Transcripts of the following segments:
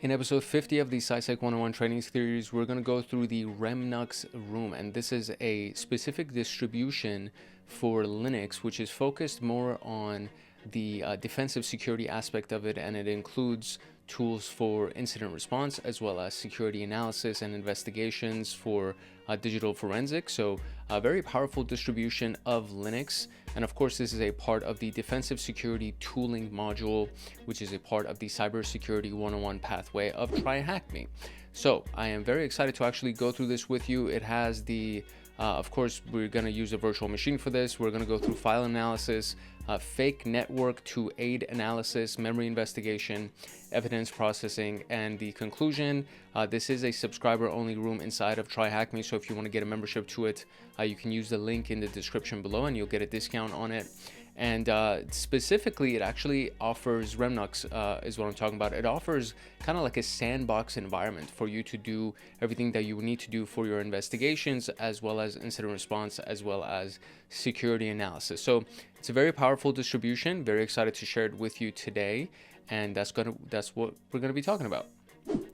In episode 50 of the CySec101 training series, we're going to go through the REMnux room, and this is a specific distribution for Linux, which is focused more on the defensive security aspect of it, and it includes tools for incident response as well as security analysis and investigations for digital forensics. So a very powerful distribution of Linux. And of course, this is a part of the defensive security tooling module, which is a part of the cybersecurity 101 pathway of TryHackMe. So I am very excited to actually go through this with you. It has the of course, we're going to use a virtual machine for this. We're going to go through file analysis, fake network to aid analysis, memory investigation, evidence processing, and the conclusion. This is a subscriber only room inside of TryHackMe. So if you want to get a membership to it, you can use the link in the description below and you'll get a discount on it. And specifically, it actually offers REMnux, is what I'm talking about. It offers kind of like a sandbox environment for you to do everything that you need to do for your investigations, as well as incident response, as well as security analysis. So it's a very powerful distribution. Very excited to share it with you today, and that's what we're gonna be talking about.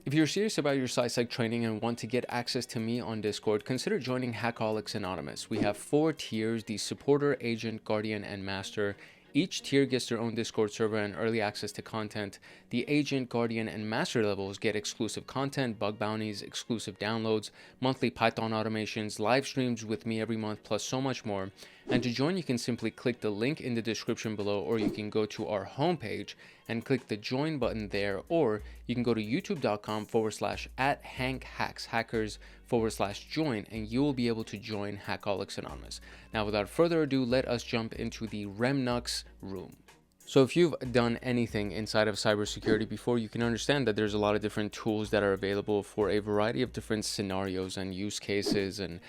If you're serious about your CySec training and want to get access to me on Discord, consider joining Hackaholics Anonymous. We have 4 tiers: the supporter, agent, guardian, and master. Each tier gets their own Discord server and early access to content. The agent, guardian, and master levels get exclusive content, bug bounties, exclusive downloads, monthly Python automations, live streams with me every month, plus so much more. And to join, you can simply click the link in the description below, or you can go to our homepage and click the join button there, or you can go to youtube.com/@HankHacks/hackers/join, and you will be able to join Hackaholics Anonymous. Now, without further ado, let us jump into the REMnux room. So if you've done anything inside of cybersecurity before, you can understand that there's a lot of different tools that are available for a variety of different scenarios and use cases. And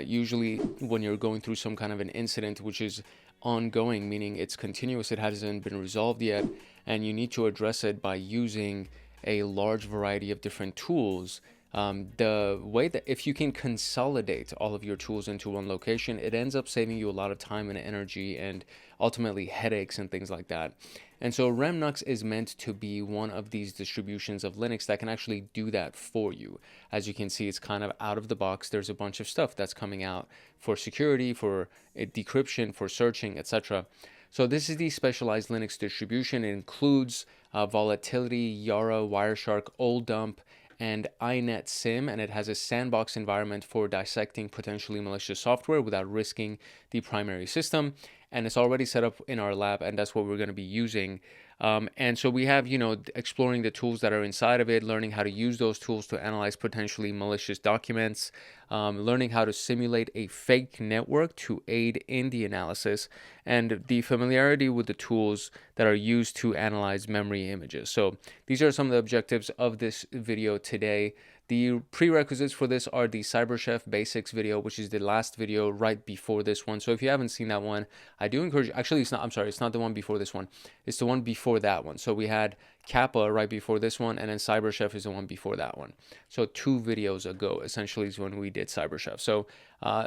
usually when you're going through some kind of an incident which is ongoing, meaning it's continuous, it hasn't been resolved yet, and you need to address it by using a large variety of different tools. The way that if you can consolidate all of your tools into one location, it ends up saving you a lot of time and energy and ultimately headaches and things like that. And so REMnux is meant to be one of these distributions of Linux that can actually do that for you. As you can see, it's kind of out of the box. There's a bunch of stuff that's coming out for security, for decryption, for searching, etc. So this is the specialized Linux distribution. It includes Volatility, Yara, Wireshark, OldDump, and iNetSim, and it has a sandbox environment for dissecting potentially malicious software without risking the primary system. And it's already set up in our lab, and that's what we're going to be using. And so we have, exploring the tools that are inside of it, learning how to use those tools to analyze potentially malicious documents, learning how to simulate a fake network to aid in the analysis, and the familiarity with the tools that are used to analyze memory images. So these are some of the objectives of this video today. The prerequisites for this are the CyberChef Basics video, which is the last video right before this one. So if you haven't seen that one, I do encourage you. Actually, it's not, I'm sorry, it's not the one before this one. It's the one before that one. So we had Kappa right before this one, and then CyberChef is the one before that one. So 2 videos ago, essentially, is when we did CyberChef. So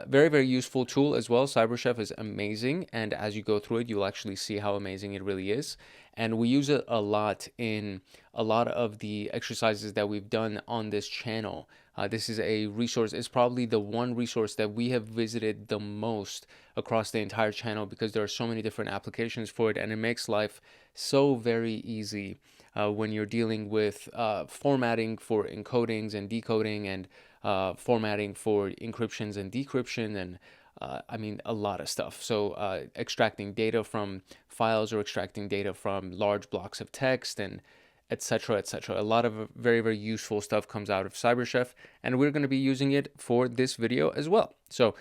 very, very useful tool as well. CyberChef is amazing, and as you go through it, you'll actually see how amazing it really is. And we use it a lot in a lot of the exercises that we've done on this channel. This is a resource. It's probably the one resource that we have visited the most across the entire channel, because there are so many different applications for it, and it makes life so very easy when you're dealing with formatting for encodings and decoding, and formatting for encryptions and decryption, and I mean, a lot of stuff. So extracting data from files, or extracting data from large blocks of text, and etc., etc. A lot of very, very useful stuff comes out of CyberChef, and we're going to be using it for this video as well. So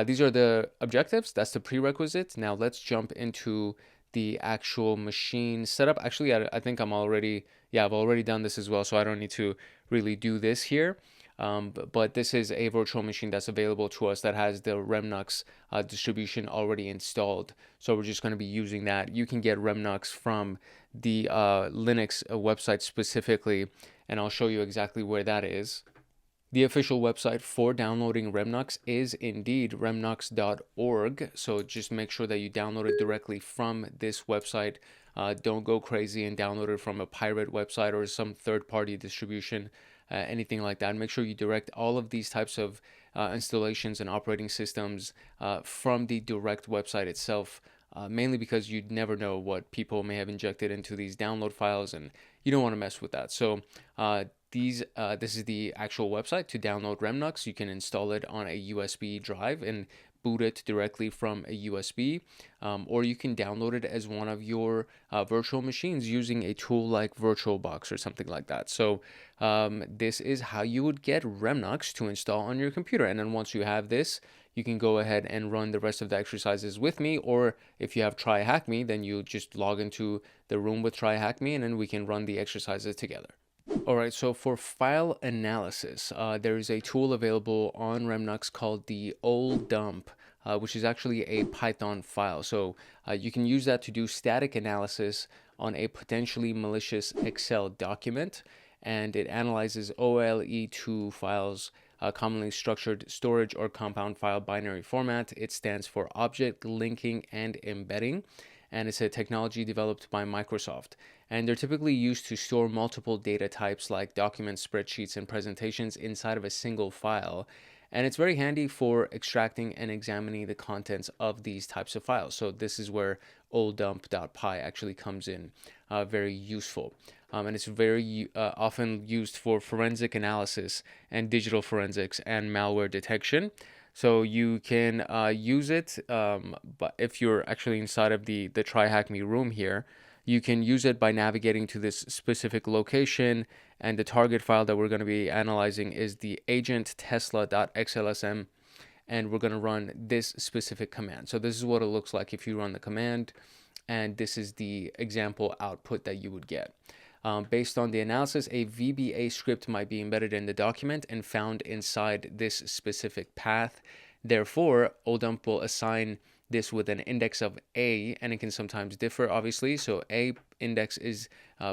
these are the objectives. That's the prerequisite. Now let's jump into the actual machine setup. Actually, I think I've already done this as well, so I don't need to really do this here. But this is a virtual machine that's available to us that has the REMnux distribution already installed. So we're just going to be using that. You can get REMnux from the Linux website specifically, and I'll show you exactly where that is. The official website for downloading REMnux is indeed remnux.org. So just make sure that you download it directly from this website. Don't go crazy and download it from a pirate website or some third-party distribution, anything like that. Make sure you direct all of these types of installations and operating systems from the direct website itself, mainly because you never know what people may have injected into these download files, and you don't want to mess with that. So this is the actual website to download REMnux. You can install it on a USB drive and boot it directly from a USB, or you can download it as one of your virtual machines using a tool like VirtualBox or something like that. So this is how you would get REMnux to install on your computer. And then once you have this, you can go ahead and run the rest of the exercises with me, or if you have TryHackMe, then you just log into the room with TryHackMe, and then we can run the exercises together. All right, so for file analysis, there is a tool available on REMnux called the oldump, which is actually a Python file. So you can use that to do static analysis on a potentially malicious Excel document, and it analyzes OLE2 files, commonly structured storage or compound file binary format. It stands for Object Linking and Embedding, and it's a technology developed by Microsoft. And they're typically used to store multiple data types like documents, spreadsheets, and presentations inside of a single file. And it's very handy for extracting and examining the contents of these types of files. So this is where oldump.py actually comes in, very useful. And it's very often used for forensic analysis and digital forensics and malware detection. So you can use it, but if you're actually inside of the TryHackMe room here, you can use it by navigating to this specific location, and the target file that we're going to be analyzing is the agent tesla.xlsm, and we're going to run this specific command. So this is what it looks like if you run the command, and this is the example output that you would get. Based on the analysis, a VBA script might be embedded in the document and found inside this specific path. Therefore, oldump will assign this with an index of A, and it can sometimes differ, obviously. So A index is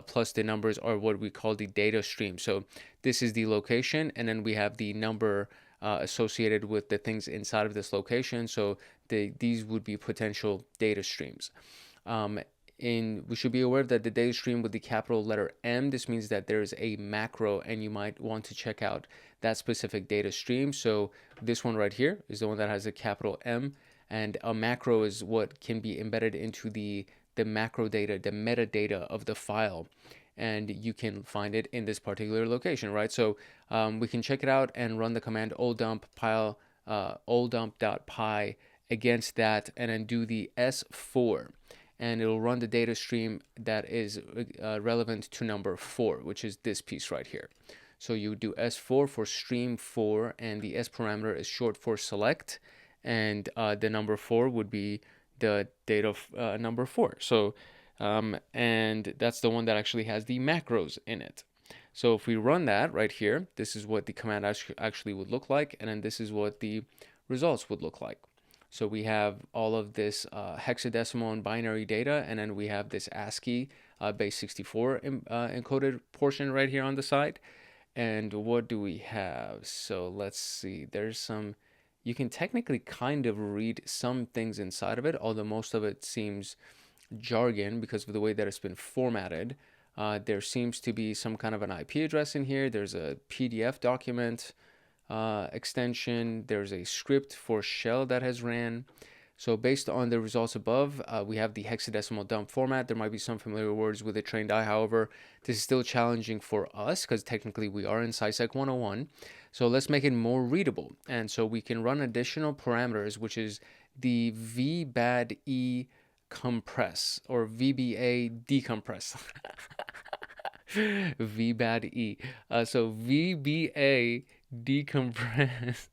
plus the numbers are what we call the data stream. So this is the location, and then we have the number associated with the things inside of this location. So these would be potential data streams. We should be aware that the data stream with the capital letter M, this means that there is a macro, and you might want to check out that specific data stream. So this one right here is the one that has a capital M, and a macro is what can be embedded into the macro data, the metadata of the file, and you can find it in this particular location, right? So we can check it out and run the command oldump.py against that, and then do the S4. And it'll run the data stream that is relevant to number 4, which is this piece right here. So you do S4 for stream 4, and the S parameter is short for select, and the number 4 would be the data of number 4. So, and that's the one that actually has the macros in it. So if we run that right here, this is what the command actually would look like, and then this is what the results would look like. So we have all of this hexadecimal and binary data, and then we have this ASCII base 64 encoded portion right here on the side. And what do we have? So let's see, there's some, you can technically kind of read some things inside of it, although most of it seems jargon because of the way that it's been formatted. There seems to be some kind of an IP address in here. There's a PDF document extension. There's a script for shell that has ran. So based on the results above, we have the hexadecimal dump format. There might be some familiar words with a trained eye. However, this is still challenging for us because technically we are in CySec101. So let's make it more readable. And so we can run additional parameters, which is the VBAD-E compress or VBA decompress. VBAD-E. So VBA decompress.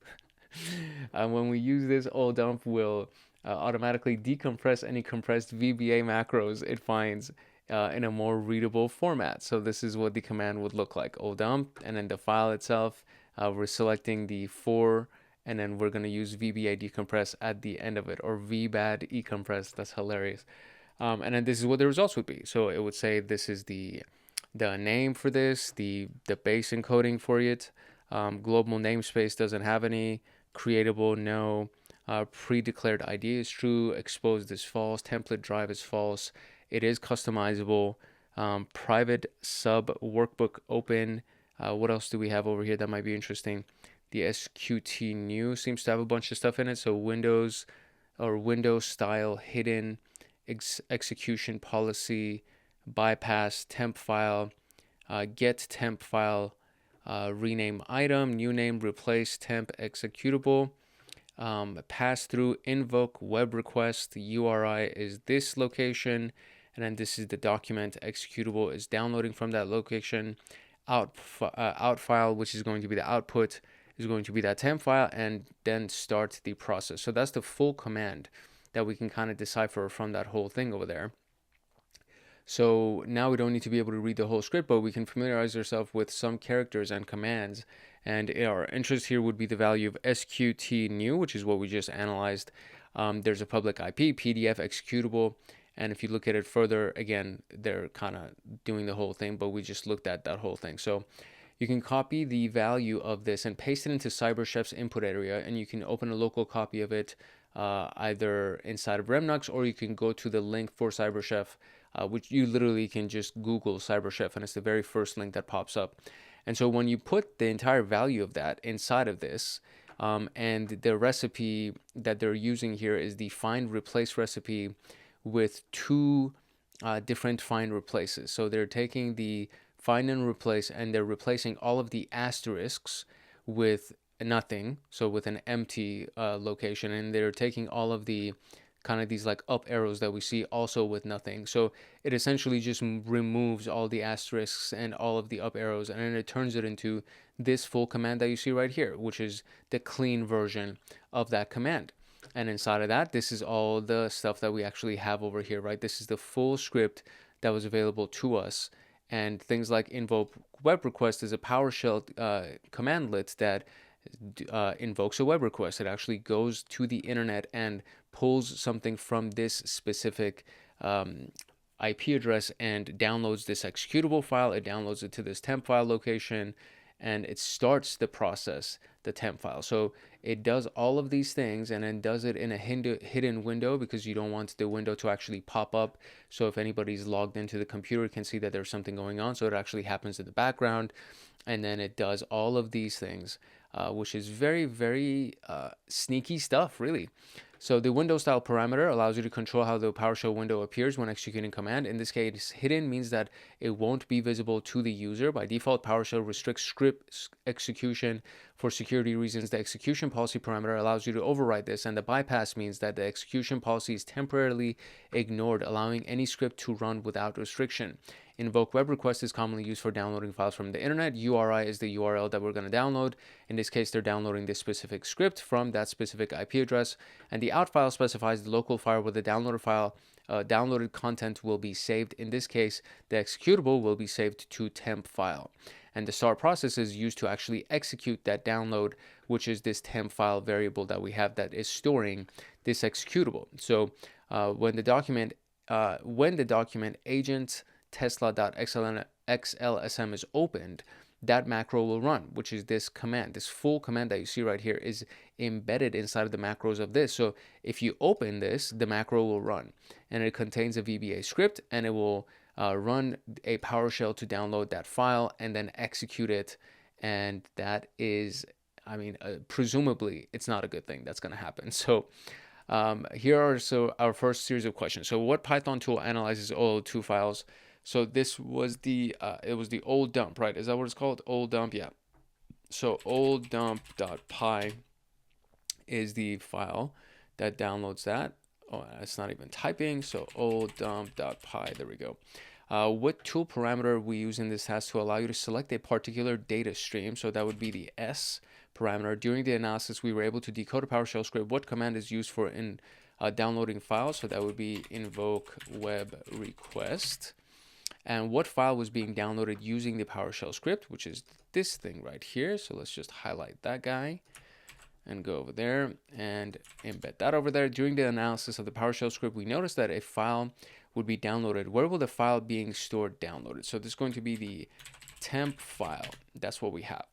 When we use this, oldump will automatically decompress any compressed VBA macros it finds in a more readable format. So this is what the command would look like: oldump, and then the file itself. We're selecting the 4, and then we're going to use VBA decompress at the end of it, or VBAD decompress. That's hilarious. And then this is what the results would be. So it would say this is the name for this, the base encoding for it. Global namespace doesn't have any. Creatable, no. Pre-declared ID is true. Exposed is false. Template drive is false. It is customizable. Private sub workbook open. What else do we have over here that might be interesting? The SQT new seems to have a bunch of stuff in it. So Windows or Windows style hidden execution policy, bypass temp file, get temp file, rename item, new name, replace temp executable, pass through, invoke web request. The URI is this location, and then this is the document. Executable is downloading from that location. Out file, which is going to be the output, is going to be that temp file, and then start the process. So that's the full command that we can kind of decipher from that whole thing over there. So now we don't need to be able to read the whole script, but we can familiarize ourselves with some characters and commands. And our interest here would be the value of SQT new, which is what we just analyzed. There's a public IP, PDF, executable. And if you look at it further, again, they're kind of doing the whole thing, but we just looked at that whole thing. So you can copy the value of this and paste it into CyberChef's input area, and you can open a local copy of it either inside of REMnux, or you can go to the link for CyberChef, which you literally can just Google CyberChef, and it's the very first link that pops up. And so when you put the entire value of that inside of this, and the recipe that they're using here is the find replace recipe with two different find replaces. So they're taking the find and replace, and they're replacing all of the asterisks with nothing, so with an empty location, and they're taking all of the kind of these like up arrows that we see also with nothing. So it essentially just removes all the asterisks and all of the up arrows, and then it turns it into this full command that you see right here, which is the clean version of that command. And inside of that, this is all the stuff that we actually have over here, right? This is the full script that was available to us. And things like invoke web request is a PowerShell commandlet that invokes a web request. It actually goes to the internet and pulls something from this specific IP address and downloads this executable file. It downloads it to this temp file location, and it starts the process, the temp file. So it does all of these things and then does it in a hidden window, because you don't want the window to actually pop up. So if anybody's logged into the computer, it can see that there's something going on. So it actually happens in the background, and then it does all of these things, which is very, very sneaky stuff, really. So the window style parameter allows you to control how the PowerShell window appears when executing command. In this case, hidden means that it won't be visible to the user. By default, PowerShell restricts script execution for security reasons. The execution policy parameter allows you to override this, and the bypass means that the execution policy is temporarily ignored, allowing any script to run without restriction. Invoke web request is commonly used for downloading files from the internet. URI is the URL that we're going to download. In this case, they're downloading this specific script from that specific IP address. And the out file specifies the local file where the downloaded file, downloaded content will be saved. In this case, the executable will be saved to temp file. And the start process is used to actually execute that download, which is this temp file variable that we have that is storing this executable. So when the document agent tesla.xlsm is opened, that macro will run, which is this command. This full command that you see right here is embedded inside of the macros of this. So if you open this, the macro will run, and it contains a VBA script, and it will run a PowerShell to download that file and then execute it. And that is, presumably, it's not a good thing that's going to happen. So here are our first series of questions. So what Python tool analyzes OL2 files? So this was it was the old dump, right? Is that what it's called? Old dump, yeah. So olddump.py is the file that downloads that. Oh, it's not even typing. So olddump.py, there we go. What tool parameter we use in this task to allow you to select a particular data stream? So that would be the S parameter. During the analysis, we were able to decode a PowerShell script. What command is used for downloading files? So that would be invoke web request. And what file was being downloaded using the PowerShell script, which is this thing right here. So let's just highlight that guy and go over there and embed that over there. During the analysis of the PowerShell script, we noticed that a file would be downloaded. Where will the file being stored downloaded? So this is going to be the temp file. That's what we have.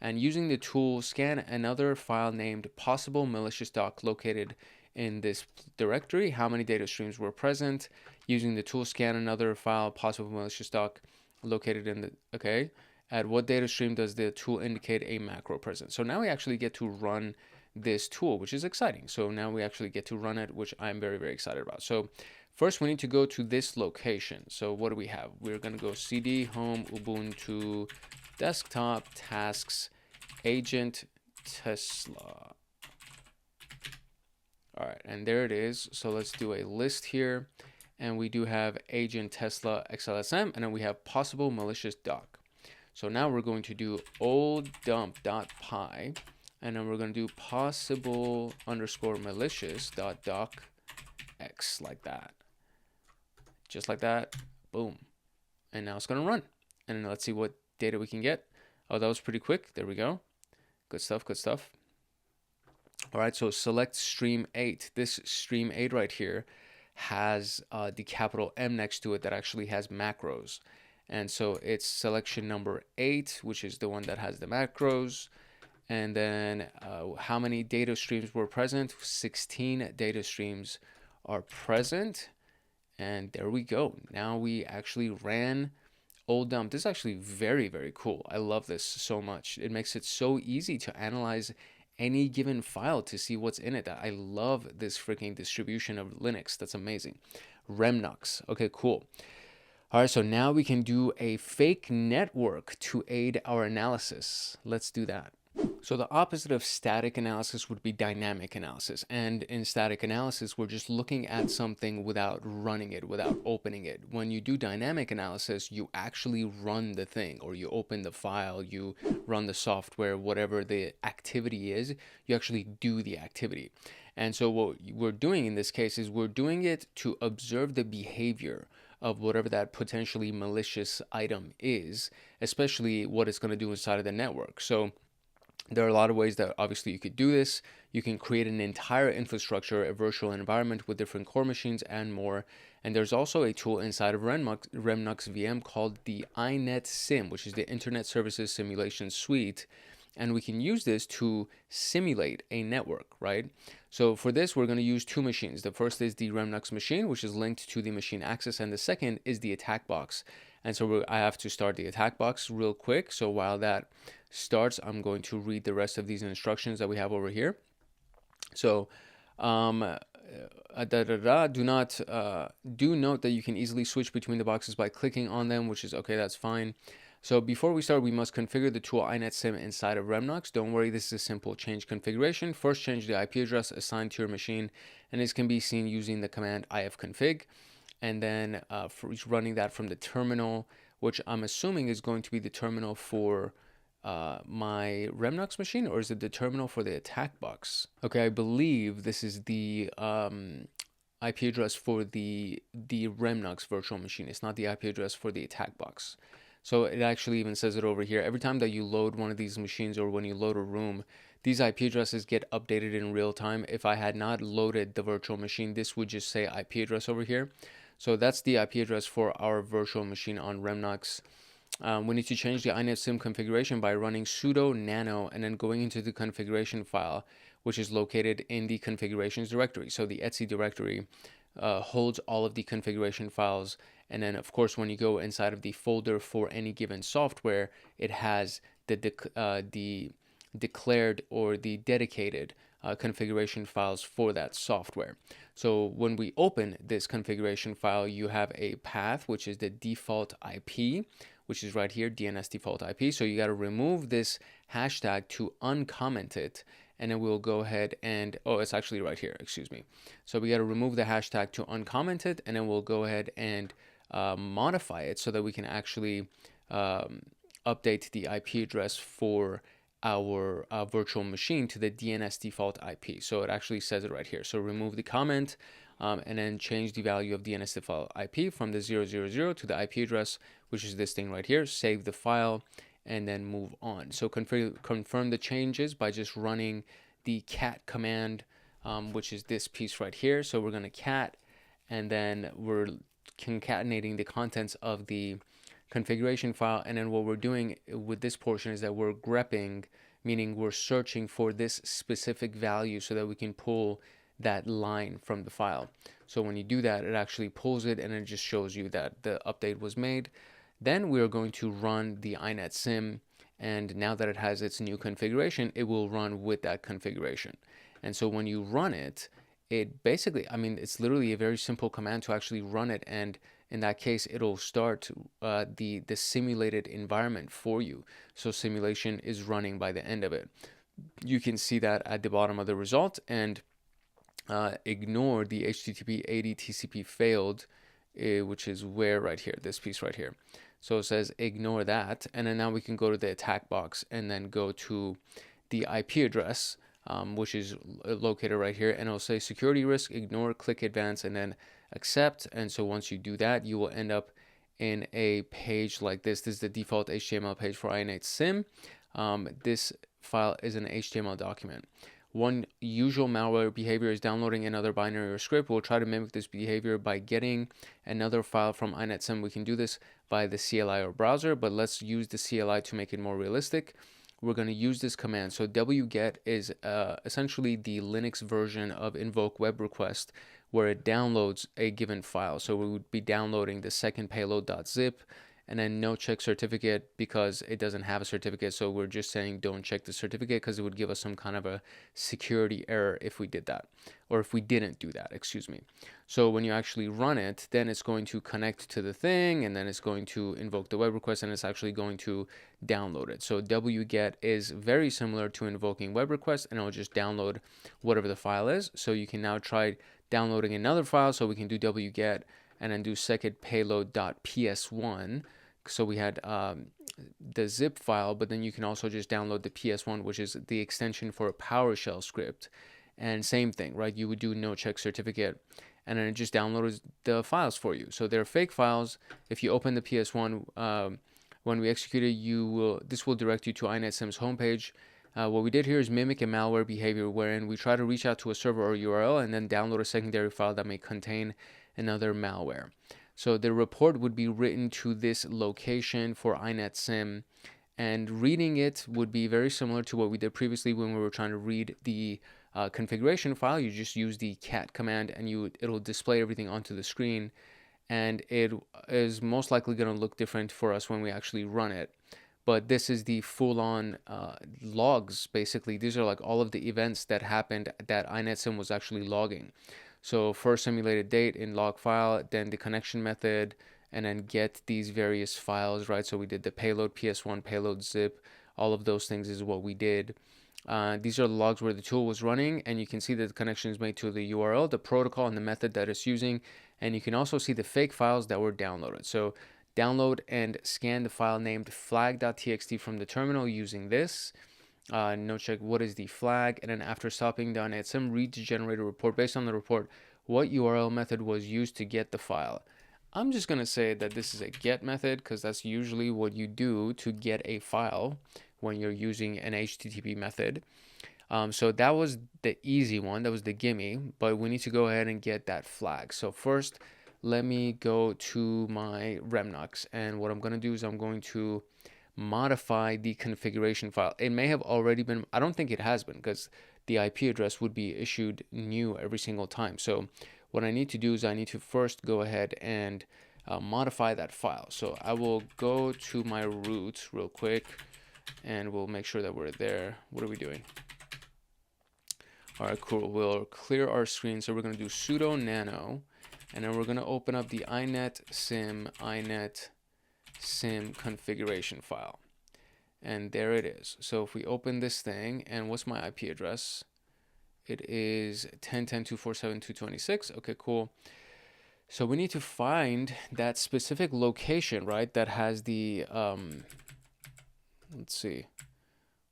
And using the tool, scan another file named possible malicious doc located in this directory. How many data streams were present? Using the tool, scan another file, possible malicious doc located in the, okay. At what data stream does the tool indicate a macro present? So now we actually get to run this tool, which is exciting. So now we actually get to run it, which I'm very, very excited about. So first we need to go to this location. So what do we have? We're going to go cd home ubuntu desktop tasks agent Tesla. All right, and there it is. So let's do a list here, and we do have agent Tesla XLSM, and then we have possible malicious doc. So now we're going to do old dump.py, and then we're going to do possible underscore malicious dot doc x, like that, just like that. Boom. And now it's going to run, and then let's see what data we can get. Oh, that was pretty quick. There we go. Good stuff, good stuff. All right, so select stream 8. This stream 8 right here has the capital M next to it that actually has macros. And so it's selection number 8, which is the one that has the macros. And then how many data streams were present? 16 data streams are present. And there we go. Now we actually ran old dump. This is actually very, very cool. I love this so much. It makes it so easy to analyze any given file to see what's in it. I love this freaking distribution of Linux. That's amazing. REMnux. Okay, cool. All right, so now we can do a fake network to aid our analysis. Let's do that. So the opposite of static analysis would be dynamic analysis. And in static analysis, we're just looking at something without running it, without opening it. When you do dynamic analysis, you actually run the thing, or you open the file, you run the software, whatever the activity is, you actually do the activity. And so what we're doing in this case is we're doing it to observe the behavior of whatever that potentially malicious item is, especially what it's going to do inside of the network. So there are a lot of ways that obviously you could do this. You can create an entire infrastructure, a virtual environment with different core machines and more. And there's also a tool inside of REMnux VM called the INetSim, which is the Internet Services Simulation Suite. And we can use this to simulate a network, right? So for this, we're going to use two machines. The first is the REMnux machine, which is linked to the machine access. And the second is the attack box. And so I have to start the attack box real quick. So while that starts, I'm going to read the rest of these instructions that we have over here. So do note that you can easily switch between the boxes by clicking on them, which is okay, that's fine. So before we start, we must configure the tool INetSim inside of REMnux. Don't worry, this is a simple change configuration. First, change the IP address assigned to your machine, and this can be seen using the command ifconfig. And then for running that from the terminal, which I'm assuming is going to be the terminal for my REMnux machine, or is it the terminal for the attack box? Okay, I believe this is the IP address for the REMnux virtual machine. It's not the IP address for the attack box. So it actually even says it over here. Every time that you load one of these machines, or when you load a room, these IP addresses get updated in real time. If I had not loaded the virtual machine, this would just say IP address over here. So that's the IP address for our virtual machine on REMnux. We need to change the INetSim configuration by running sudo nano and then going into the configuration file, which is located in the configurations directory. So the etc directory holds all of the configuration files. And then, of course, when you go inside of the folder for any given software, it has the declared or the dedicated configuration files for that software. So when we open this configuration file, you have a path, which is the default IP, which is right here, DNS default IP. So you got to remove this hashtag to uncomment it. And then we'll go ahead and, oh, it's actually right here, excuse me. So we got to remove the hashtag to uncomment it, and then we'll go ahead and modify it so that we can actually update the IP address for our virtual machine to the DNS default IP. So it actually says it right here. So remove the comment and then change the value of DNS default IP from the 000 to the IP address, which is this thing right here. Save the file and then move on. So confirm the changes by just running the cat command, which is this piece right here. So we're going to cat, and then we're concatenating the contents of the configuration file. And then what we're doing with this portion is that we're grepping, meaning we're searching for this specific value so that we can pull that line from the file. So when you do that, it actually pulls it and it just shows you that the update was made. Then we are going to run the iNet sim, and now that it has its new configuration, it will run with that configuration. And so when you run it, it basically, I mean, it's literally a very simple command to actually run it, and in that case, it'll start the simulated environment for you. So simulation is running by the end of it. You can see that at the bottom of the result, and ignore the HTTP 80 TCP failed, which is where right here, this piece right here. So it says ignore that, and then now we can go to the attack box and then go to the IP address, which is located right here, and it'll say security risk, ignore, click advance, and then accept. And so once you do that, you will end up in a page like this. This is the default HTML page for iNet sim. This file is an HTML document. One usual malware behavior is downloading another binary or script. We'll try to mimic this behavior by getting another file from iNet sim. We can do this via the CLI or browser, but let's use the CLI to make it more realistic. We're going to use this command. So wget is essentially the Linux version of invoke web request, where it downloads a given file. So we would be downloading the second payload.zip, and then no check certificate because it doesn't have a certificate. So we're just saying don't check the certificate because it would give us some kind of a security error if we did that, or if we didn't do that, excuse me. So when you actually run it, then it's going to connect to the thing, and then it's going to invoke the web request, and it's actually going to download it. So wget is very similar to invoking web request, and it'll just download whatever the file is. So you can now try downloading another file. So we can do wget and then do second payload.ps1. So we had the zip file, but then you can also just download the ps1, which is the extension for a PowerShell script. And same thing, right? You would do no check certificate, and then it just downloads the files for you. So they're fake files. If you open the ps1, when we execute it, this will direct you to iNet sim's homepage. What we did here is mimic a malware behavior wherein we try to reach out to a server or URL and then download a secondary file that may contain another malware. So the report would be written to this location for iNet sim, and reading it would be very similar to what we did previously when we were trying to read the configuration file. You just use the cat command and it'll display everything onto the screen, and it is most likely going to look different for us when we actually run it. But this is the full-on logs, basically. These are like all of the events that happened that iNet sim was actually logging. So first simulated date in log file, then the connection method, and then get these various files, right? So we did the payload ps1, payload zip, all of those things is what we did. These are the logs where the tool was running, and you can see that the connection is made to the URL, the protocol, and the method that it's using. And you can also see the fake files that were downloaded. So download and scan the file named flag.txt from the terminal using this. No check what is the flag, and then after stopping down at some read to generate a report based on the report, what URL method was used to get the file. I'm just going to say that this is a get method because that's usually what you do to get a file when you're using an HTTP method. So that was the easy one, that was the gimme, but we need to go ahead and get that flag. So first, let me go to my REMnux, and what I'm going to do is I'm going to modify the configuration file. It may have already been, I don't think it has been, because the IP address would be issued new every single time. So what I need to do is I need to first go ahead and modify that file. So I will go to my root real quick, and we'll make sure that we're there. What are we doing? All right, cool. We'll clear our screen. So we're going to do sudo nano, and then we're going to open up the iNet sim configuration file, and there it is. So if we open this thing, and what's my IP address? It is 10.10.247.226. Okay, cool. So we need to find that specific location, right, that has the let's see,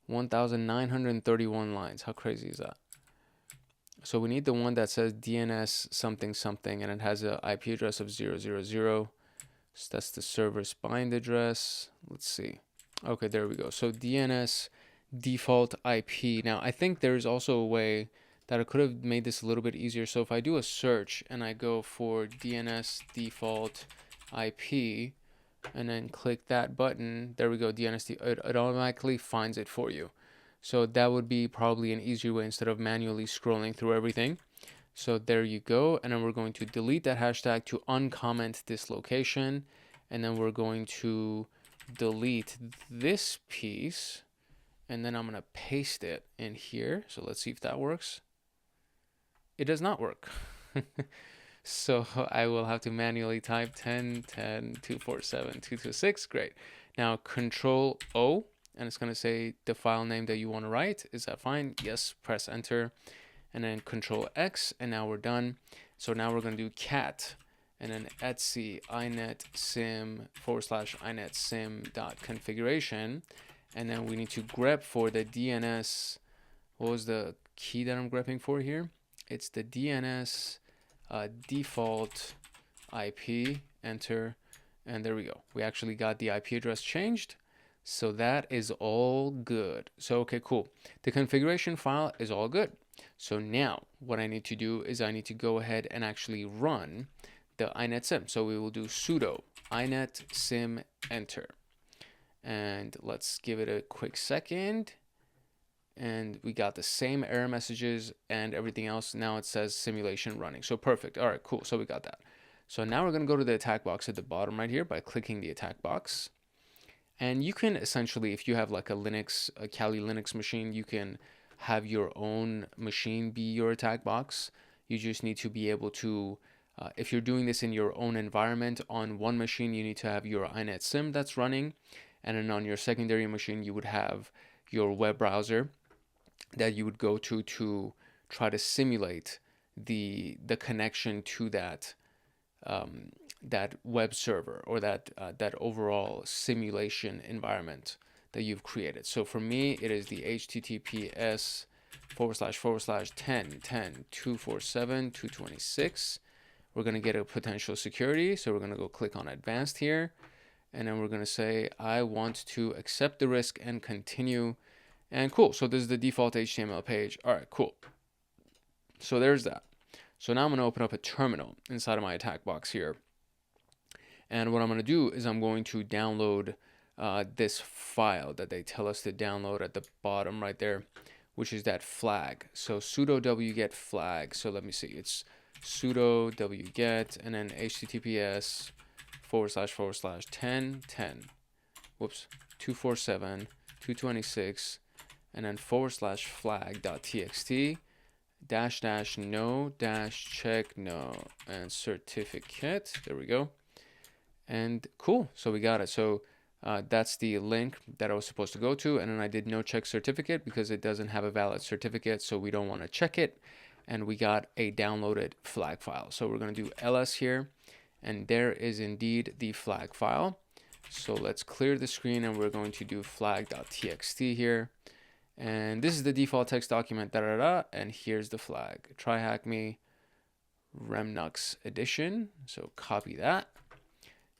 1931 lines. How crazy is that? So we need the one that says DNS something something, and it has an IP address of 000. So that's the server's bind address. Let's see. Okay, there we go. So DNS default IP. Now, I think there's also a way that I could have made this a little bit easier. So if I do a search and I go for DNS default IP and then click that button, there we go, DNS, it automatically finds it for you. So that would be probably an easier way instead of manually scrolling through everything. So there you go. And then we're going to delete that hashtag to uncomment this location. And then we're going to delete this piece. And then I'm going to paste it in here. So let's see if that works. It does not work. So I will have to manually type 10, 10, 247, 226. Great. Now Control O, and it's going to say the file name that you want to write. Is that fine? Yes. Press enter, and then Control X, and now we're done. So now we're going to do cat, and then etc inetsim /inetsim.configuration, and then we need to grep for the DNS. What was the key that I'm grepping for here? It's the DNS default IP, enter, and there we go. We actually got the IP address changed, so that is all good. So okay, cool. The configuration file is all good. So now what I need to do is I need to go ahead and actually run the inetsim. So we will do sudo inetsim enter, and let's give it a quick second. And we got the same error messages and everything else. Now it says simulation running. So perfect. All right, cool. So we got that. So now we're going to go to the attack box at the bottom right here by clicking the attack box. And you can essentially, if you have like a Kali Linux machine, you can have your own machine be your attack box. You just need to be able to, if you're doing this in your own environment on one machine, you need to have your inetsim that's running. And then on your secondary machine, you would have your web browser that you would go to try to simulate the connection to that that web server or that overall simulation environment that you've created. So for me, it is the https //10.10.247.226. We're going to get a potential security. So we're going to go click on advanced here. And then we're going to say, I want to accept the risk and continue. And cool. So this is the default HTML page. All right, cool. So there's that. So now I'm going to open up a terminal inside of my attack box here. And what I'm going to do is I'm going to download this file that they tell us to download at the bottom right there, which is that flag. So sudo wget flag. So let me see. It's sudo wget and then https //10.10. Whoops. 247.226. And then /flag.txt --no-check no and certificate. There we go. And cool. So we got it. So that's the link that I was supposed to go to. And then I did no check certificate because it doesn't have a valid certificate. So we don't want to check it. And we got a downloaded flag file. So we're going to do ls here. And there is indeed the flag file. So let's clear the screen and we're going to do flag.txt here. And this is the default text document, and here's the flag. TryHackMe REMnux edition. So copy that,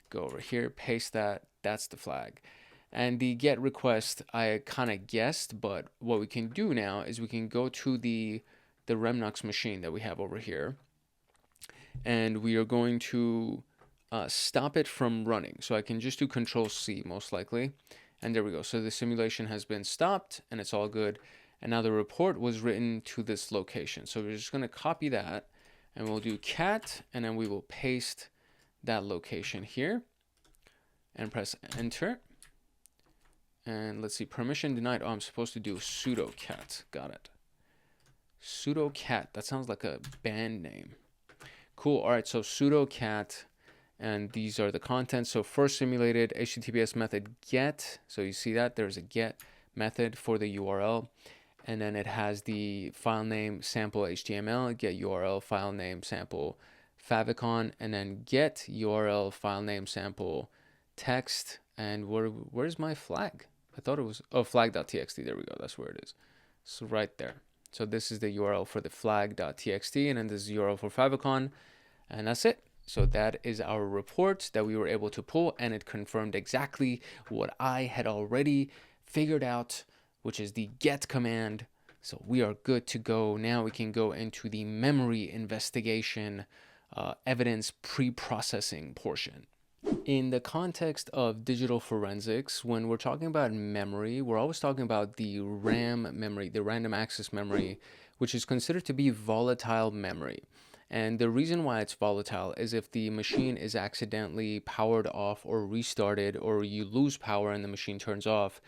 go over here, paste that, that's the flag. And the get request, I kind of guessed, but what we can do now is we can go to the REMnux machine that we have over here. And we are going to stop it from running. So I can just do Control-C most likely. And there we go. So the simulation has been stopped and it's all good. And now the report was written to this location. So we're just going to copy that and we'll do cat and then we will paste that location here and press enter. And let's see, permission denied. Oh, I'm supposed to do sudo cat. Got it. Sudo cat. That sounds like a band name. Cool. All right. So sudo cat. And these are the contents. So first simulated HTTPS method get. So you see that there's a get method for the URL. And then it has the file name sample HTML, get URL file name sample favicon, and then get URL file name sample text. And where's my flag? I thought it was, oh, flag.txt. There we go. That's where it is. So right there. So this is the URL for the flag.txt, and then this is URL for favicon, and that's it. So that is our report that we were able to pull, and it confirmed exactly what I had already figured out, which is the get command. So we are good to go. Now we can go into the memory investigation evidence pre-processing portion. In the context of digital forensics, when we're talking about memory, we're always talking about the RAM memory, the random access memory, which is considered to be volatile memory. And the reason why it's volatile is if the machine is accidentally powered off or restarted, or you lose power and the machine turns off,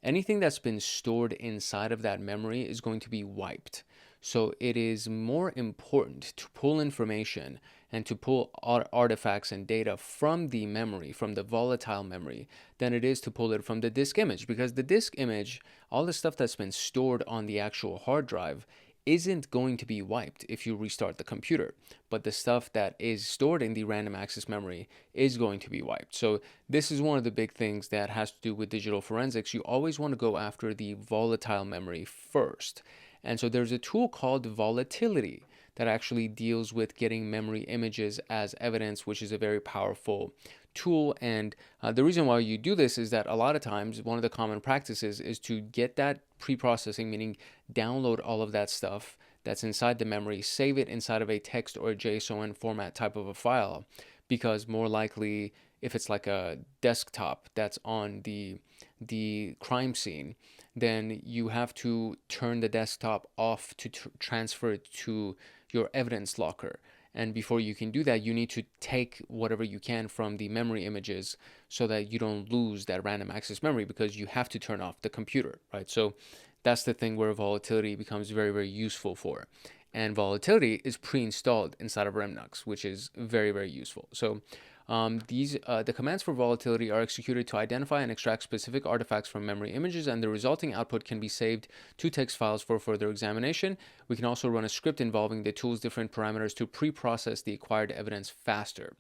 anything that's been stored inside of that memory is going to be wiped. So it is more important to pull information and to pull artifacts and data from the memory, from the volatile memory, than it is to pull it from the disk image. Because the disk image, all the stuff that's been stored on the actual hard drive, isn't going to be wiped if you restart the computer, but the stuff that is stored in the random access memory is going to be wiped. So this is one of the big things that has to do with digital forensics. You always want to go after the volatile memory first. And so there's a tool called volatility that actually deals with getting memory images as evidence, which is a very powerful tool. And the reason why you do this is that a lot of times one of the common practices is to get that pre-processing, meaning download all of that stuff that's inside the memory, save it inside of a text or a JSON format type of a file, because more likely if it's like a desktop that's on the crime scene, then you have to turn the desktop off to transfer it to your evidence locker. And before you can do that, you need to take whatever you can from the memory images so that you don't lose that random access memory, because you have to turn off the computer, right? So that's the thing where volatility becomes very, very useful for. And volatility is pre-installed inside of REMnux, which is very, very useful. So the commands for volatility are executed to identify and extract specific artifacts from memory images, and the resulting output can be saved to text files for further examination. We can also run a script involving the tool's different parameters to pre-process the acquired evidence faster.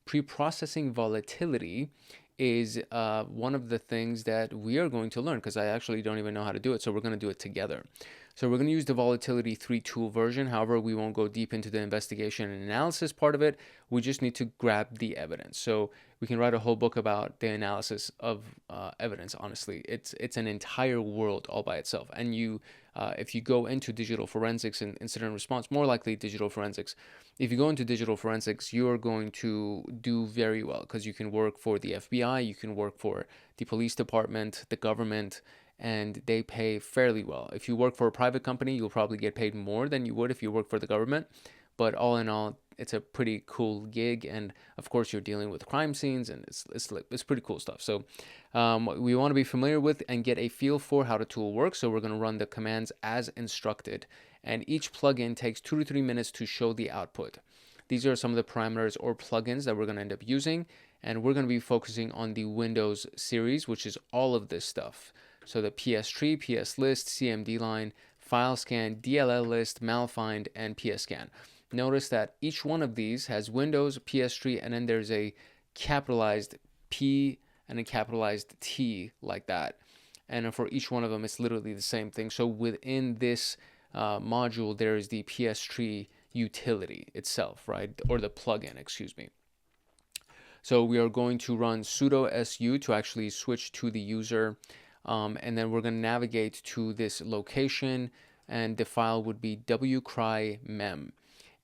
Pre-processing volatility is one of the things that we are going to learn, because I actually don't even know how to do it, so we're going to do it together. So we're going to use the Volatility 3 tool version. However, we won't go deep into the investigation and analysis part of it. We just need to grab the evidence. So we can write a whole book about the analysis of evidence. Honestly, it's an entire world all by itself. And if you go into digital forensics and incident response, more likely digital forensics, if you go into digital forensics, you're going to do very well, because you can work for the FBI, you can work for the police department, the government, and they pay fairly well. If you work for a private company, you'll probably get paid more than you would if you work for the government. But all in all, it's a pretty cool gig. And of course, you're dealing with crime scenes, and it's pretty cool stuff. So we want to be familiar with and get a feel for how the tool works. So we're going to run the commands as instructed. And each plugin takes 2 to 3 minutes to show the output. These are some of the parameters or plugins that we're going to end up using. And we're going to be focusing on the Windows series, which is all of this stuff. So the PS-Tree, PS-List, CMD-Line, File Scan, DLL List, Malfind, and PS-Scan. Notice that each one of these has Windows, PS-Tree, and then there's a capitalized P and a capitalized T like that. And for each one of them, it's literally the same thing. So within this module, there is the PS-Tree utility itself, right? Or the plugin, excuse me. So we are going to run sudo su to actually switch to the user. And then we're going to navigate to this location, and the file would be wcry-mem.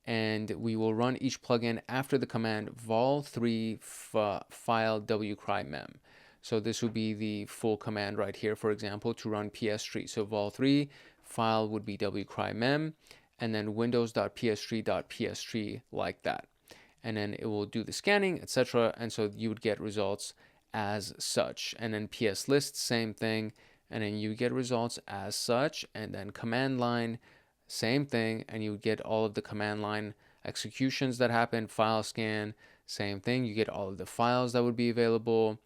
And we will run each plugin after the command vol3 file wcry-mem. So this would be the full command right here, for example, to run PS-Tree. So vol3 file would be wcry-mem, and then windows.ps3.ps3 like that. And then it will do the scanning, etc. And so you would get results as such. And then PS list, same thing, and then you get results as such. And then command line, same thing, and you get all of the command line executions that happen. File scan, same thing, you get all of the files that would be available.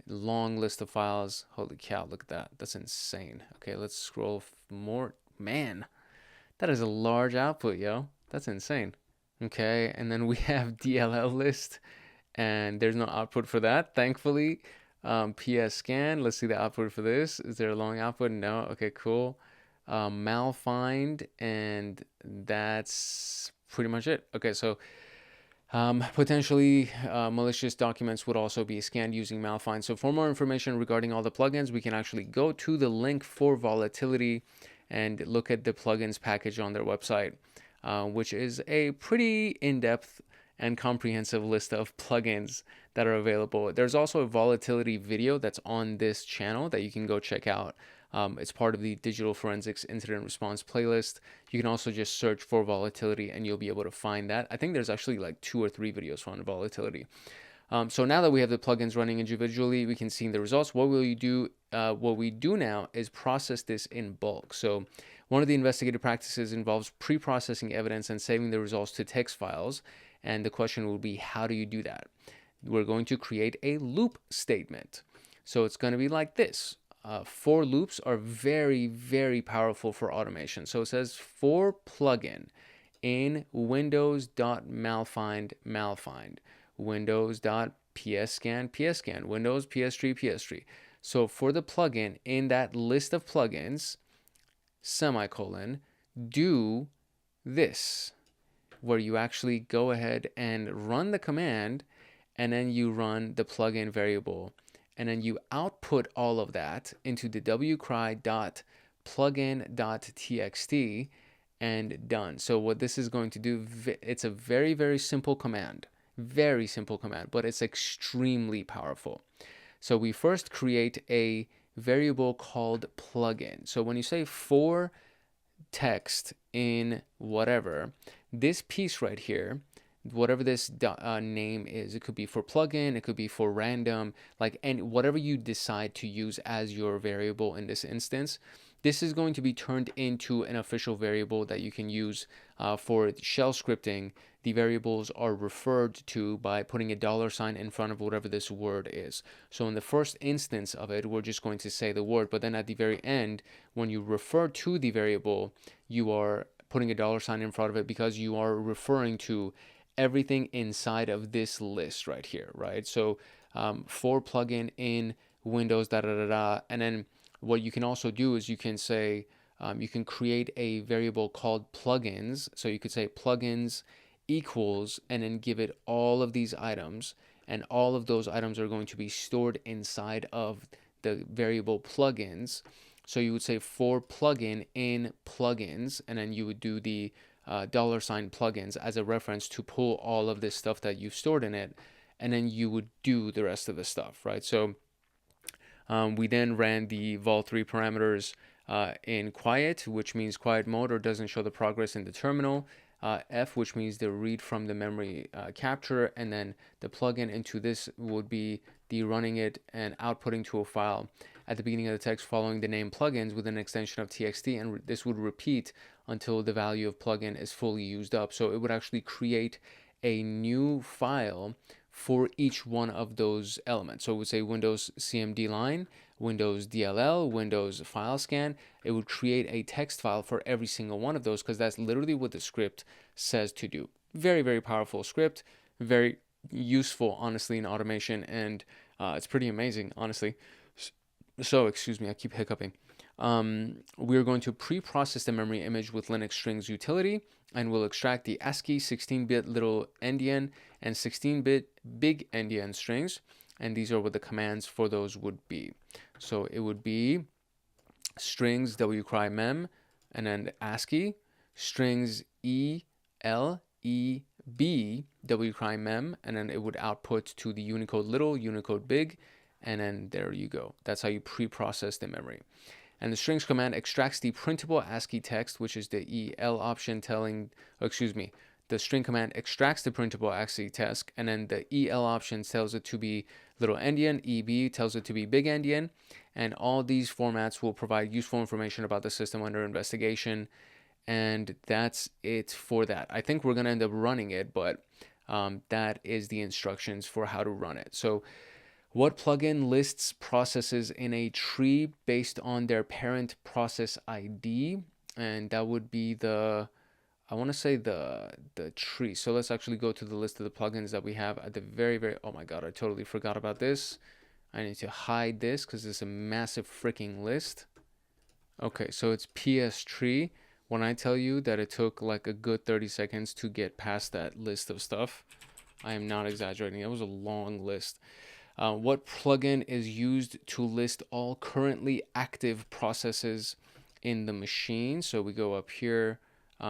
Long list of files. Holy cow, look at that, that's insane. Okay, let's scroll more. Man, that is a large output, yo. That's insane. Okay, and then we have DLL list, and there's no output for that, thankfully. PS scan, let's see the output for this. Is there a long output? No. Okay, cool. Malfind, and that's pretty much it. Okay, so potentially malicious documents would also be scanned using Malfind. So for more information regarding all the plugins, we can actually go to the link for Volatility and look at the plugins package on their website, which is a pretty in-depth and comprehensive list of plugins that are available. There's also a volatility video that's on this channel that you can go check out. It's part of the Digital Forensics Incident Response playlist. You can also just search for volatility and you'll be able to find that. I think there's actually like 2 or 3 videos on volatility. So now that we have the plugins running individually, we can see the results. What we do now is process this in bulk. So one of the investigative practices involves pre-processing evidence and saving the results to text files. And the question will be, how do you do that? We're going to create a loop statement. So it's going to be like this. For loops are very, very powerful for automation. So it says for plugin in windows.malfind, windows.psscan, windows ps3. So for the plugin in that list of plugins, semicolon, do this, where you actually go ahead and run the command, and then you run the plugin variable, and then you output all of that into the wcry.plugin.txt, and done. So what this is going to do, it's a very, very simple command, but it's extremely powerful. So we first create a variable called plugin. So when you say for text in whatever, this piece right here, whatever this name is, it could be for plugin, it could be for random, like, and whatever you decide to use as your variable in this instance, this is going to be turned into an official variable that you can use for shell scripting. The variables are referred to by putting a $ in front of whatever this word is. So in the first instance of it, we're just going to say the word, but then at the very end, when you refer to the variable, you are putting a $ in front of it because you are referring to everything inside of this list right here, right? So for plugin in Windows, and then what you can also do is you can say, you can create a variable called plugins. So you could say plugins equals, and then give it all of these items, and all of those items are going to be stored inside of the variable plugins. So you would say for plugin in plugins, and then you would do the $ plugins as a reference to pull all of this stuff that you've stored in it, and then you would do the rest of the stuff, right? So we then ran the vol3 parameters in quiet, which means quiet mode or doesn't show the progress in the terminal. F, which means the read from the memory capture, and then the plugin into this would be the running it and outputting to a file at the beginning of the text following the name plugins with an extension of txt, and this would repeat until the value of plugin is fully used up. So it would actually create a new file for each one of those elements. So it would say Windows CMD line, Windows DLL, Windows file scan. It would create a text file for every single one of those, because that's literally what the script says to do. Very, very powerful script, very useful, honestly, in automation, and it's pretty amazing, honestly. So, excuse me, I keep hiccuping. We're going to pre-process the memory image with Linux strings utility, and we'll extract the ASCII 16-bit little endian and 16-bit big endian strings, and these are what the commands for those would be. So it would be strings wcry_mem, and then ASCII, strings ELEB wcry_mem, and then it would output to the Unicode little, Unicode big, and then there you go. That's how you pre-process the memory. And the strings command extracts the printable ASCII text, which is the EL option telling, the string command extracts the printable ASCII text, and then the EL option tells it to be little endian, EB tells it to be big endian, and all these formats will provide useful information about the system under investigation, and that's it for that. I think we're going to end up running it, but that is the instructions for how to run it. So what plugin lists processes in a tree based on their parent process ID? And that would be the, I want to say the tree. So let's actually go to the list of the plugins that we have at the very, oh my God, I totally forgot about this. I need to hide this because it's a massive freaking list. Okay, so it's PS tree. When I tell you that it took like a good 30 seconds to get past that list of stuff, I am not exaggerating. It was a long list. What plugin is used to list all currently active processes in the machine? So we go up here.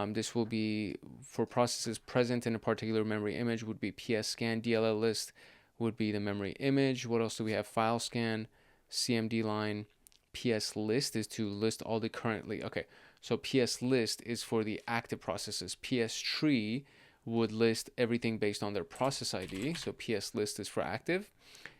This will be for processes present in a particular memory image would be psscan DLL list would be the memory image. What else do we have? File scan, CMD line. PS list is to list all the currently, okay, so PS list is for the active processes. PS tree would list everything based on their process ID. So PS list is for active.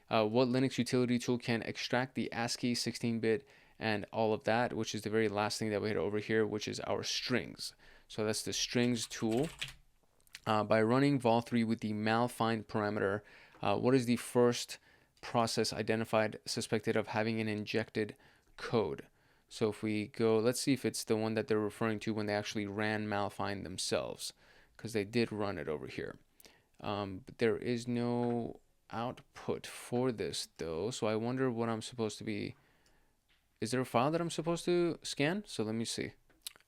What Linux utility tool can extract the ASCII 16-bit and all of that, which is the very last thing that we had over here, which is our strings. So that's the strings tool. By running vol3 with the malfind parameter, what is the first process identified suspected of having an injected code? So if we go, let's see if it's the one that they're referring to when they actually ran malfind themselves, because they did run it over here. But there is no output for this though, so I wonder what I'm supposed to be. Is there a file that I'm supposed to scan? So let me see.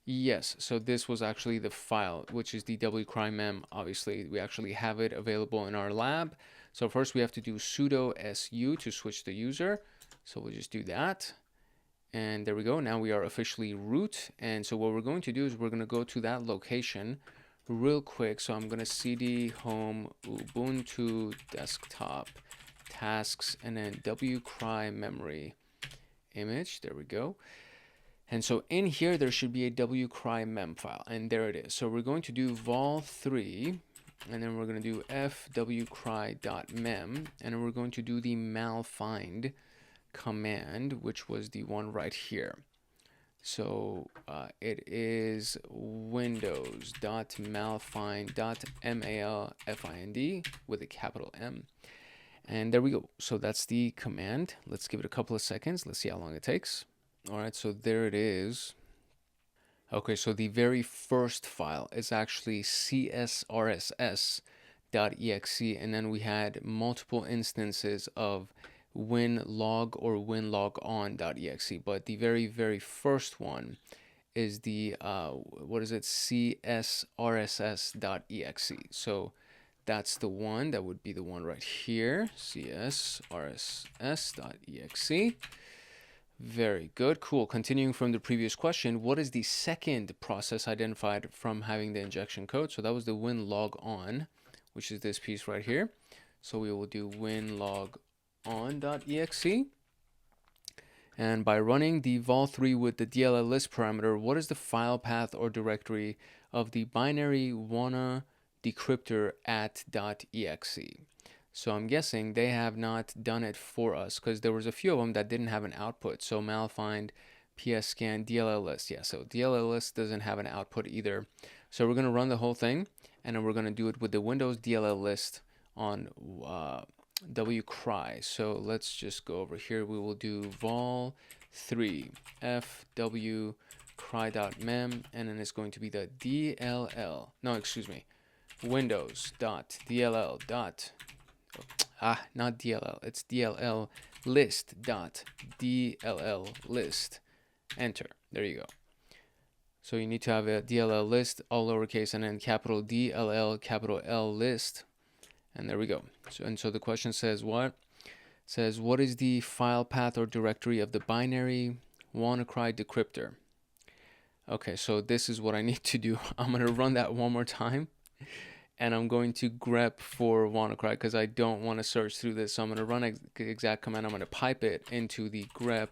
Yes, so this was actually the file, which is the wcry-mem. Obviously, we actually have it available in our lab. So first we have to do sudo su to switch the user. So we'll just do that. And there we go. Now we are officially root. And so what we're going to do is we're going to go to that location real quick. So I'm going to cd home ubuntu desktop tasks and then wcry memory image. There we go. And so in here, there should be a wcry mem file, and there it is. So we're going to do vol3, and then we're going to do fwcry.mem, and then we're going to do the malfind command, which was the one right here. So it is windows.malfind.malfind with a capital M. And there we go. So that's the command. Let's give it a couple of seconds. Let's see how long it takes. All right, so there it is. Okay, so the very first file is actually csrss.exe, and then we had multiple instances of winlog or winlogon.exe, but the very, very first one is the, what is it, csrss.exe. So that's the one, that would be the one right here, csrss.exe. Very good, cool. Continuing from the previous question, what is the second process identified from having the injection code? So that was the winlogon, which is this piece right here. So we will do winlogon.exe. And by running the vol3 with the DLL list parameter, what is the file path or directory of the binary wanna decryptor at.exe? So I'm guessing they have not done it for us, because there was a few of them that didn't have an output. So malfind, pscan, DLL list. Yeah, so DLL list doesn't have an output either. So we're going to run the whole thing, and then we're going to do it with the Windows DLL list on wcry. So let's just go over here. We will do vol3 fwcry.mem, and then it's going to be the DLL. No, excuse me. Windows.dll. Not DLL, it's DLL list.dll list. Enter. There you go. So you need to have a DLL list, all lowercase, and then capital DLL, capital L list. And there we go. So the question says what? It says, what is the file path or directory of the binary WannaCry decryptor? Okay, so this is what I need to do. I'm going to run that one more time. And I'm going to grep for WannaCry because I don't want to search through this. So I'm going to run exact command. I'm going to pipe it into the grep,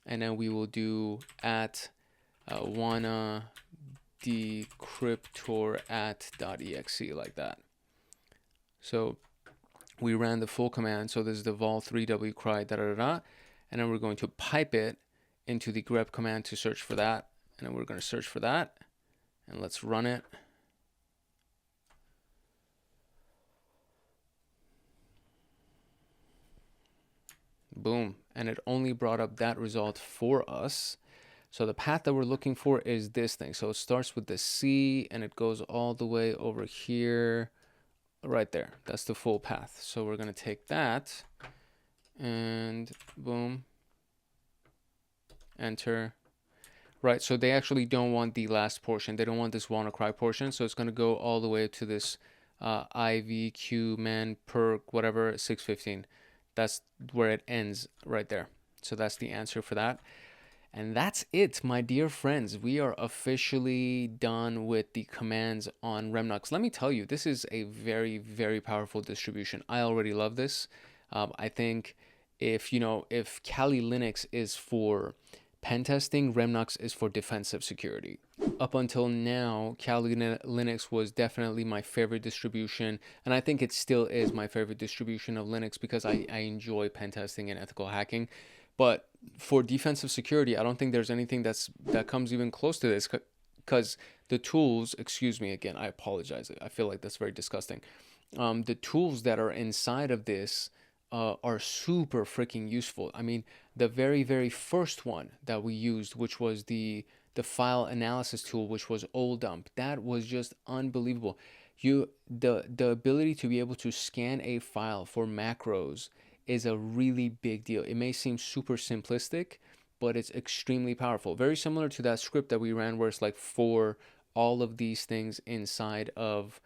and then we will do at wanna decryptor at.exe like that. So we ran the full command. So this is the vol3 wcry and then we're going to pipe it into the grep command to search for that. And then we're going to search for that, and let's run it. Boom, and it only brought up that result for us. So the path that we're looking for is this thing. So it starts with the C and it goes all the way over here, right there. That's the full path. So we're going to take that and boom, enter. Right, so they actually don't want the last portion. They don't want this WannaCry portion. So it's going to go all the way to this IVQ man perk, whatever, 615. That's where it ends right there. So that's the answer for that. And that's it, my dear friends. We are officially done with the commands on REMnux. Let me tell you, this is a very, very powerful distribution. I already love this. I think if Kali Linux is for pen testing, REMnux is for defensive security. Up until now, Kali Linux was definitely my favorite distribution, and I think it still is my favorite distribution of Linux because I enjoy pen testing and ethical hacking. But for defensive security, I don't think there's anything that comes even close to this, because the tools, excuse me again, I apologize, I feel like that's very disgusting. The tools that are inside of this are super freaking useful. I mean, the very first one that we used, which was the file analysis tool, which was OldDump, that was just unbelievable. The ability to be able to scan a file for macros is a really big deal. It may seem super simplistic, but it's extremely powerful. Very similar to that script that we ran where it's like for all of these things inside of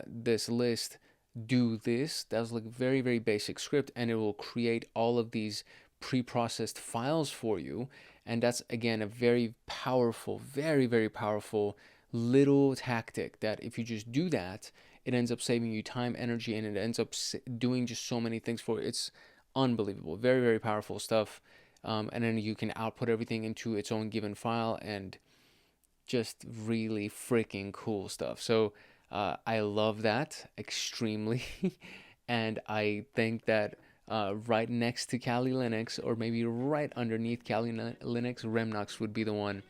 this list, do this. That was like very basic script, and it will create all of these pre-processed files for you. And that's, again, a very powerful, very powerful little tactic that if you just do that, it ends up saving you time, energy, and it ends up doing just so many things for you. It's unbelievable. Very powerful stuff. And then you can output everything into its own given file, and just really freaking cool stuff. So I love that extremely. And I think that right next to Kali Linux, or maybe right underneath Kali Linux, REMnux would be the one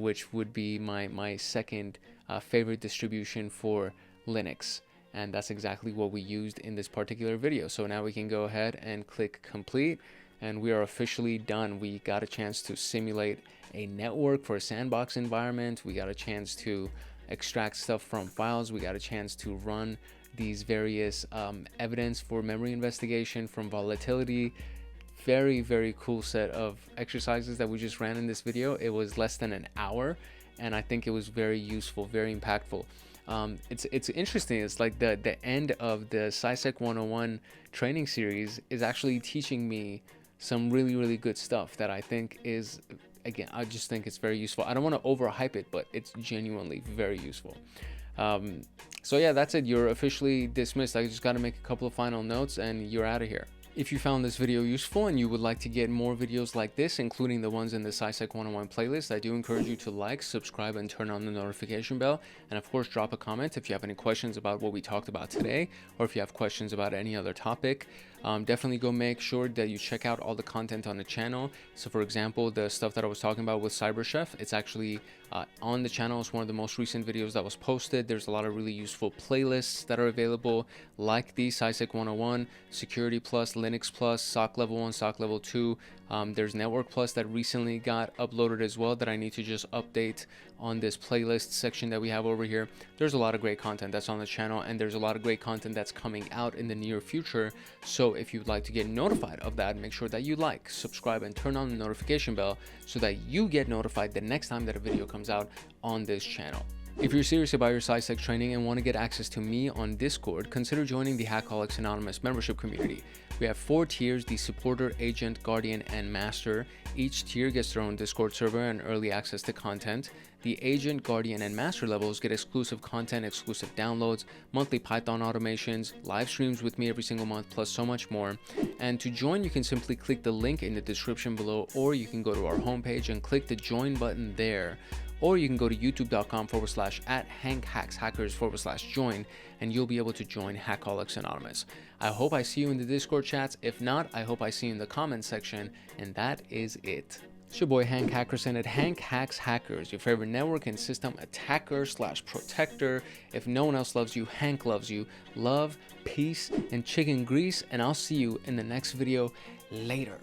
which would be my second favorite distribution for Linux. And that's exactly what we used in this particular video. So now we can go ahead and click complete, and we are officially done. We got a chance to simulate a network for a sandbox environment. We got a chance to extract stuff from files. We got a chance to run these various evidence for memory investigation from volatility. Very cool set of exercises that we just ran in this video. It was less than an hour, and I think it was very useful, very impactful. It's interesting. It's like the end of the CySec101 training series is actually teaching me some really good stuff that I think is, again, I just think it's very useful. I don't want to overhype it, but it's genuinely very useful. So yeah, that's it. You're officially dismissed. I just got to make a couple of final notes and you're out of here. If you found this video useful and you would like to get more videos like this, including the ones in the CySec101 playlist, I do encourage you to like, subscribe, and turn on the notification bell. And of course, drop a comment if you have any questions about what we talked about today, or if you have questions about any other topic. Definitely go make sure that you check out all the content on the channel. So for example, the stuff that I was talking about with CyberChef, it's actually on the channel. It's one of the most recent videos that was posted. There's a lot of really useful playlists that are available, like the CySec101, Security Plus, Linux Plus, SOC Level 1, SOC Level 2. There's Network Plus that recently got uploaded as well that I need to just update on this playlist section that we have over here. There's a lot of great content that's on the channel, and there's a lot of great content that's coming out in the near future. So if you'd like to get notified of that, make sure that you like, subscribe, and turn on the notification bell so that you get notified the next time that a video comes out on this channel. If you're serious about your CySec training and want to get access to me on Discord, consider joining the Hackaholics Anonymous membership community. We have 4 tiers: the Supporter, Agent, Guardian, and Master. Each tier gets their own Discord server and early access to content. The Agent, Guardian, and Master levels get exclusive content, exclusive downloads, monthly Python automations, live streams with me every single month, plus so much more. And to join, you can simply click the link in the description below, or you can go to our homepage and click the join button there. Or you can go to youtube.com/@HankHacksHackers/join, and you'll be able to join Hackaholics Anonymous. I hope I see you in the Discord chats. If not, I hope I see you in the comment section. And that is it. It's your boy Hank Hackerson at Hank Hacks Hackers, your favorite network and system attacker/protector. If no one else loves you, Hank loves you. Love, peace, and chicken grease. And I'll see you in the next video. Later.